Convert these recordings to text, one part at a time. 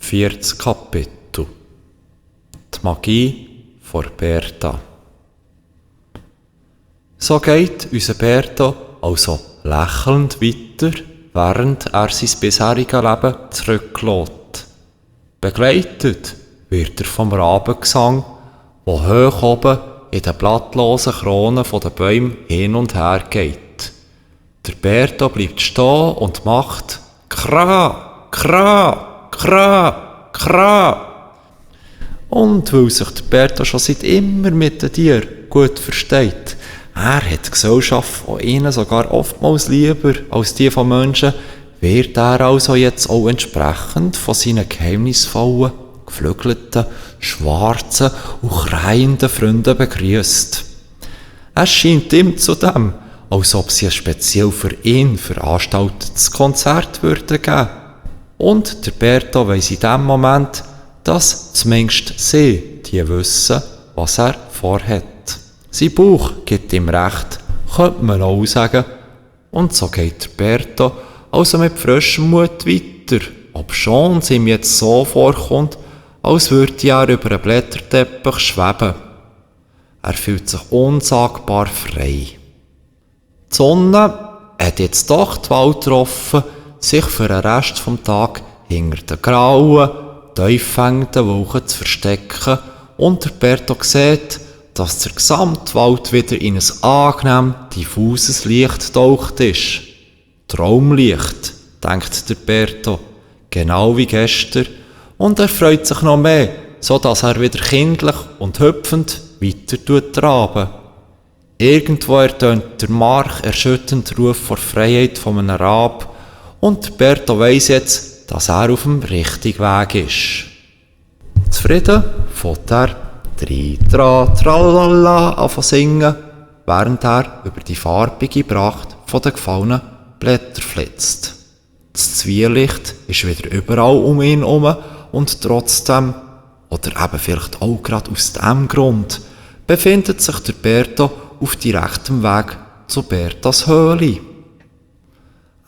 Viertes Kapitel. Die Magie von Berta. So geht unser Berto also lächelnd weiter, während er sein bisheriges Leben zurücklässt. Begleitet wird er vom Rabengesang, der hoch oben in den blattlosen Kronen der Bäume hin und her geht. Der Berto bleibt stehen und macht Kra, Kra, Kra, Kra. Und weil sich der Berto schon seit immer mit den Tieren gut versteht, er hat die Gesellschaft von ihnen sogar oftmals lieber als die von Menschen, wird er also jetzt auch entsprechend von seinen geheimnisvollen, geflügelten, schwarzen und kreienden Freunden begrüßt. Es scheint ihm zudem, als ob sie ein speziell für ihn veranstaltetes Konzert würden geben. Und der Berto weiss in dem Moment, dass zumindest sie die wissen, was er vorhat. Sein Bauch gibt ihm recht, könnte man auch sagen. Und so geht der Berto also mit frischem Mut weiter, obschon es ihm jetzt so vorkommt, als würde er über einen Blätterteppich schweben. Er fühlt sich unsagbar frei. Die Sonne hat jetzt doch die Wahl getroffen, sich für den Rest des Tages hinter den grauen, tief hängenden Wolken zu verstecken, und der Berto sieht, dass der gesamte Wald wieder in ein angenehm diffuses Licht getaucht ist. Traumlicht, denkt der Berto, genau wie gestern, und er freut sich noch mehr, so dass er wieder kindlich und hüpfend weiter traben. Irgendwo ertönt der markerschütternde Ruf vor Freiheit von einem Rab, und der Berto weiss jetzt, dass er auf dem richtigen Weg ist. Zufrieden fährt er Tri-tra-tralala anfangen singen, während er über die farbige Pracht der gefallenen Blätter flitzt. Das Zwielicht ist wieder überall um ihn herum, und trotzdem, oder eben vielleicht auch gerade aus diesem Grund, befindet sich der Berto auf direktem Weg zu Bertas Höhle.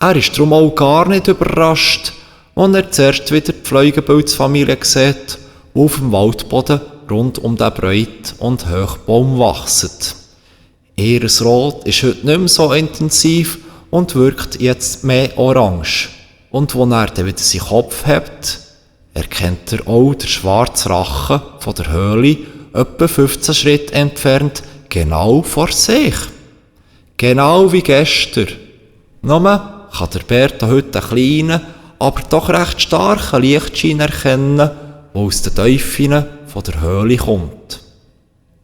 Er ist darum auch gar nicht überrascht, als er zuerst wieder die Pfleugenpilzfamilie sieht, die auf dem Waldboden rund um den breiten und hohen Baum wachsen. Ihr Rot ist heute nicht mehr so intensiv und wirkt jetzt mehr orange. Und als er dann wieder seinen Kopf hebt, erkennt er auch den schwarzen Rachen von der Höhle, etwa 15 Schritte entfernt, genau vor sich. Genau wie gestern. Nur kann der Berto heute einen kleinen, aber doch recht starken Lichtschein erkennen, der aus den Tiefen von der Höhle kommt.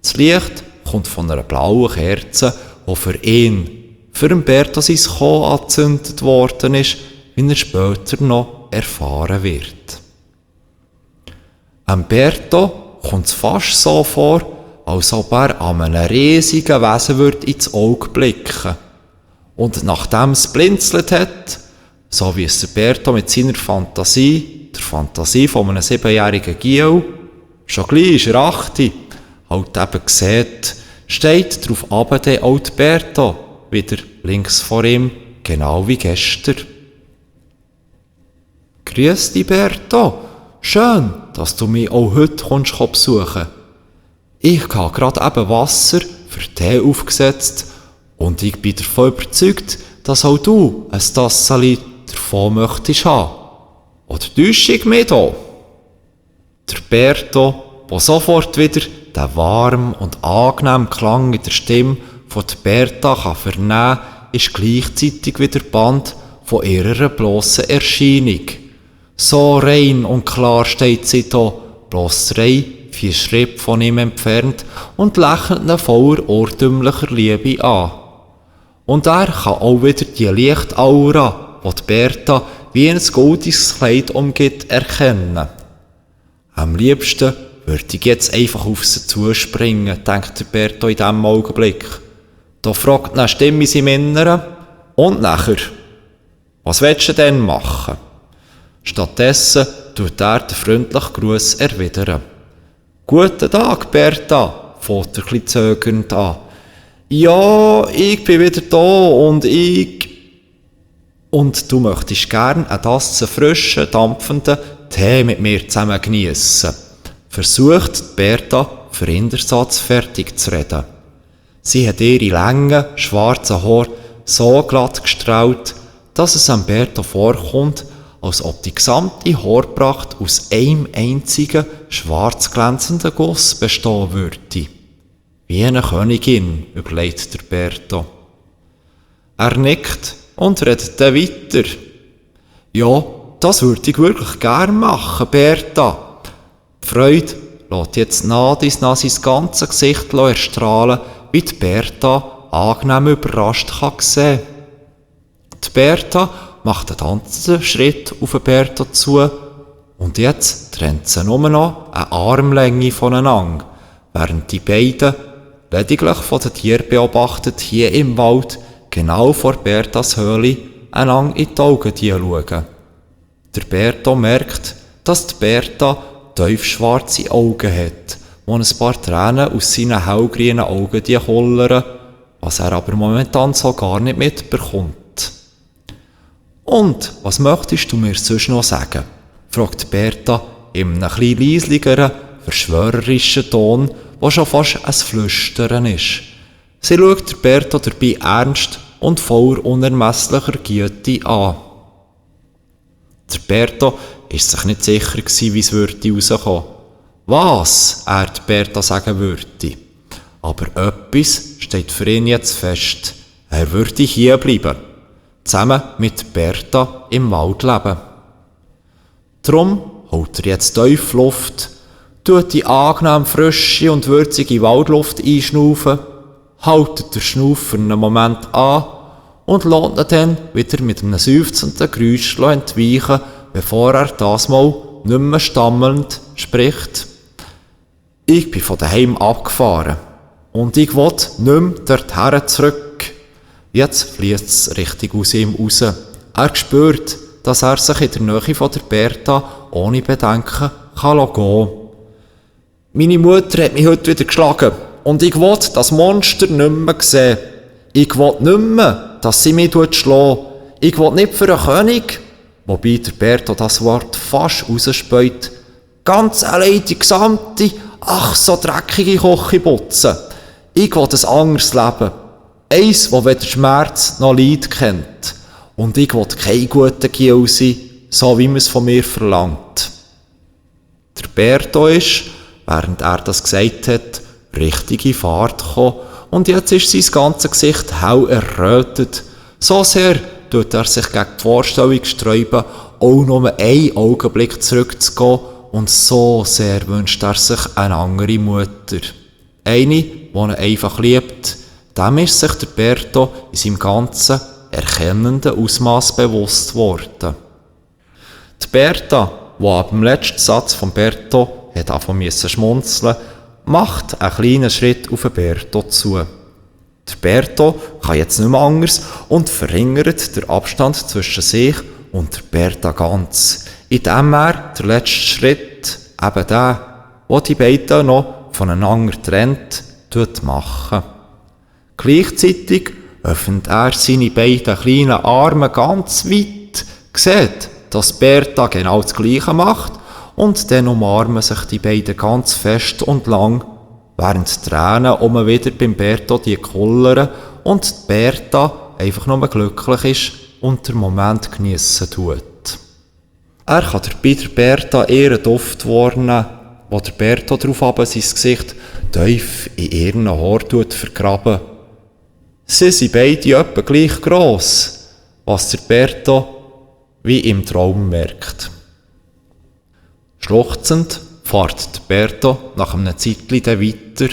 Das Licht kommt von einer blauen Kerze, die für ihn, für den Berto sein Kommen angezündet worden ist, wie er später noch erfahren wird. Berto kommt es fast so vor, als ob er an einem riesigen Wesen ins Auge blicken. Und nachdem es blinzelt hat, so wie es der Berto mit seiner Fantasie, der Fantasie von einem 7-jährigen Giel, schon gleich ist er 8, halt eben sieht, steht darauf aber dann auch die Berto wieder links vor ihm, genau wie gestern. Grüß dich, Berto. Schön, dass du mich auch heute kommst besuchen. Ich habe gerade eben Wasser für Tee aufgesetzt und ich bin davon überzeugt, dass auch du ein Tasseli davon möchtest haben. Oder täusche ich mich da? Der Berto, der sofort wieder den warmen und angenehmen Klang in der Stimme von der Berta vernehmen kann, ist gleichzeitig wieder Band von ihrer blossen Erscheinung. So rein und klar steht sie da, bloss 3-4 Schritte von ihm entfernt, und lächelt ihn voller urtümlicher Liebe an. Und er kann auch wieder die Lichtaura, die Berta wie ein goldiges Kleid umgibt, erkennen. Am liebsten würde ich jetzt einfach auf sie zuspringen, denkt der Berto in diesem Augenblick. Da fragt eine Stimme in seinem Inneren: Und nachher? Was willst du denn machen? Stattdessen tut er den freundlichen Gruß erwidern. Guten Tag, Berta, fängt er ein bisschen zögernd an. Ja, ich bin wieder da und du möchtest gern eine Tasse frischen, dampfenden Tee mit mir zusammen geniessen, versucht Berta für Indersatz fertig zu reden. Sie hat ihre langen, schwarzen Haare so glatt gestrahlt, dass es Berta vorkommt, als ob die gesamte Haarpracht aus einem einzigen, schwarz glänzenden Guss bestehen würde. Wie eine Königin, überlegt der Berta. Er nickt und redet dann weiter. Ja, das würde ich wirklich gern machen, Berta. Die Freude lässt jetzt nach sein ganzes Gesicht erstrahlen, wie die Berta angenehm überrascht kann sehen. Die Berta macht einen ganzen Schritt auf den Berta zu und jetzt trennt sie nur noch eine Armlänge voneinander, während die beiden, lediglich von den Tieren beobachtet, hier im Wald, genau vor Bertas Höhle, einander in die Augen schauen. Der Berta merkt, dass die Berta tiefschwarze Augen hat, wo ein paar Tränen aus seinen hellgrünen Augen kullern, was er aber momentan so gar nicht mitbekommt. «Und, was möchtest du mir sonst noch sagen?» fragt Berta in einem etwas leisligeren, verschwörerischen Ton, der schon fast ein Flüstern ist. Sie schaut der Berta dabei ernst und voller unermesslicher Güte an. Der Berta war sich nicht sicher, wie es rauskommen würde. Was er die Berta sagen würde. Aber etwas steht für ihn jetzt fest. Er würde hier bleiben. Zusammen mit Berta im Wald leben. Drum holt er jetzt tief Luft, tut die angenehm frische und würzige Waldluft einschnaufen, haltet den Schnauf für einen Moment an und lässt ihn dann wieder mit einem seufzenden Geräusch entweichen, bevor er das Mal nicht mehr stammelnd spricht. Ich bin von daheim abgefahren und ich will nicht mehr dorthin zurück. Jetzt fließt es richtig aus ihm raus. Er spürt, dass er sich in der Nähe von der Berta ohne Bedenken gehen kann. Meine Mutter hat mich heute wieder geschlagen und ich will das Monster nicht mehr sehen. Ich will nicht mehr, dass sie mich schlägt. Ich will nicht für einen König, wobei der Berta das Wort fast rausspäut, ganz allein die gesamte, ach so dreckige Küche putzen. Ich will ein anderes Leben. Eins, das weder Schmerz noch Leid kennt. Und ich will kein guter Giel sein, so wie man es von mir verlangt. Der Berto ist, während er das gesagt hat, richtig in Fahrt gekommen und jetzt ist sein ganzes Gesicht hell errötet. So sehr tut er sich gegen die Vorstellung sträuben, auch nur einen Augenblick zurückzugehen und so sehr wünscht er sich eine andere Mutter. Eine, die ihn einfach liebt. Dem ist sich der Berto in seinem ganzen erkennenden Ausmaß bewusst geworden. Die Berta, die ab dem letzten Satz von Berto anfangen schmunzeln, macht einen kleinen Schritt auf den Berto zu. Der Berto kann jetzt nicht mehr anders und verringert den Abstand zwischen sich und der Berta ganz, indem er den letzten Schritt, eben den, wo die beiden noch voneinander trennt, machen. Gleichzeitig öffnet er seine beiden kleinen Arme ganz weit, sieht, dass Berta genau das Gleiche macht und dann umarmen sich die beiden ganz fest und lang, während die Tränen wieder beim Berta kullern und die Berta einfach nur glücklich ist und den Moment geniessen tut. Er kann dabei der Berta ihren Duft wahrnehmen, wo der Berta daraufhin sein Gesicht tief in ihren Haaren vergraben. Sie sind beide etwa gleich gross, was der Berta wie im Traum merkt. Schluchzend fährt der Berta nach einem Zeitchen weiter,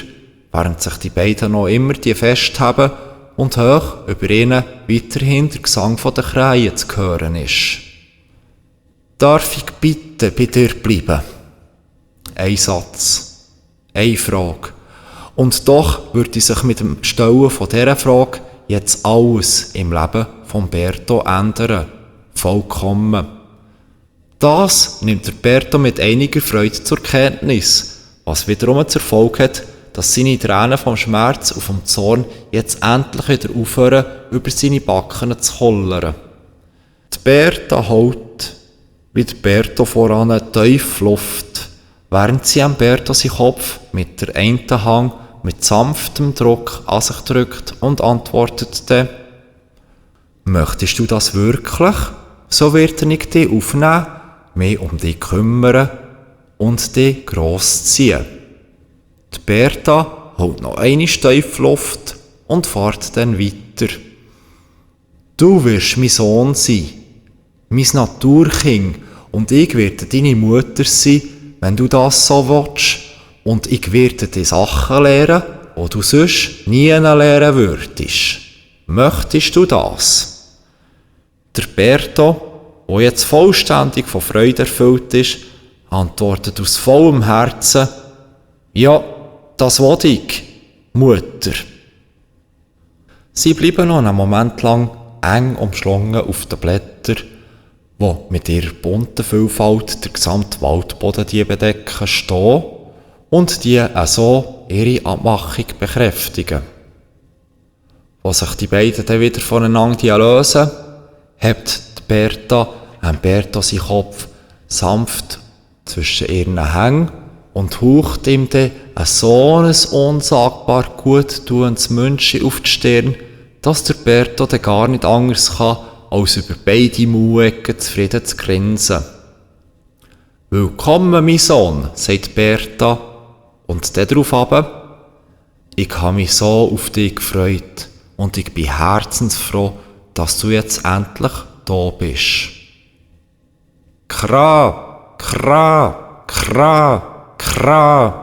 während sich die beiden noch immer festhaben und hoch über ihnen weiterhin der Gesang der Krähen zu hören ist. Darf ich bitte bei dir bleiben? Ein Satz, eine Frage. Und doch würde sich mit dem Stellen von dieser Frage jetzt alles im Leben von Berto ändern. Vollkommen. Das nimmt der Berto mit einiger Freude zur Kenntnis, was wiederum zur Folge hat, dass seine Tränen vom Schmerz und vom Zorn jetzt endlich wieder aufhören, über seine Backen zu kollern. Die Berta holt wie der Berto voran tief Luft, während sie am Berto seinen Kopf mit der einen Hand mit sanftem Druck an sich drückt und antwortet dann: «Möchtest du das wirklich? So werde ich dich aufnehmen, mich um dich kümmern und dich grossziehen.» Die Berta holt noch eine tief Luft und fährt dann weiter. «Du wirst mein Sohn sein, mein Naturkind, und ich werde deine Mutter sein, wenn du das so willst, und ich werde dir Sachen lehren, die du sonst nie lernen würdest. Möchtest du das?» Der Berto, der jetzt vollständig von Freude erfüllt ist, antwortet aus vollem Herzen: «Ja, das will ich, Mutter.» Sie bleiben noch einen Moment lang eng umschlungen auf den Blättern, die mit ihrer bunten Vielfalt den gesamten Waldboden bedecken, stehen und die so ihre Abmachung bekräftigen. Als sich die beiden dann wieder voneinander lösen, hebt die Berta Berto seinen Kopf sanft zwischen ihren Hängen und haucht ihm dann so ein unsagbar guttuendes Münzchen auf die Stirn, dass der Berto dann gar nicht anders kann, als über beide Mauecken zufrieden zu grinsen. «Willkommen, mein Sohn», sagt Berta, und dann darauf ab: «Ich habe mich so auf dich gefreut und ich bin herzensfroh, dass du jetzt endlich da bist.» Kra, kra, kra, kra.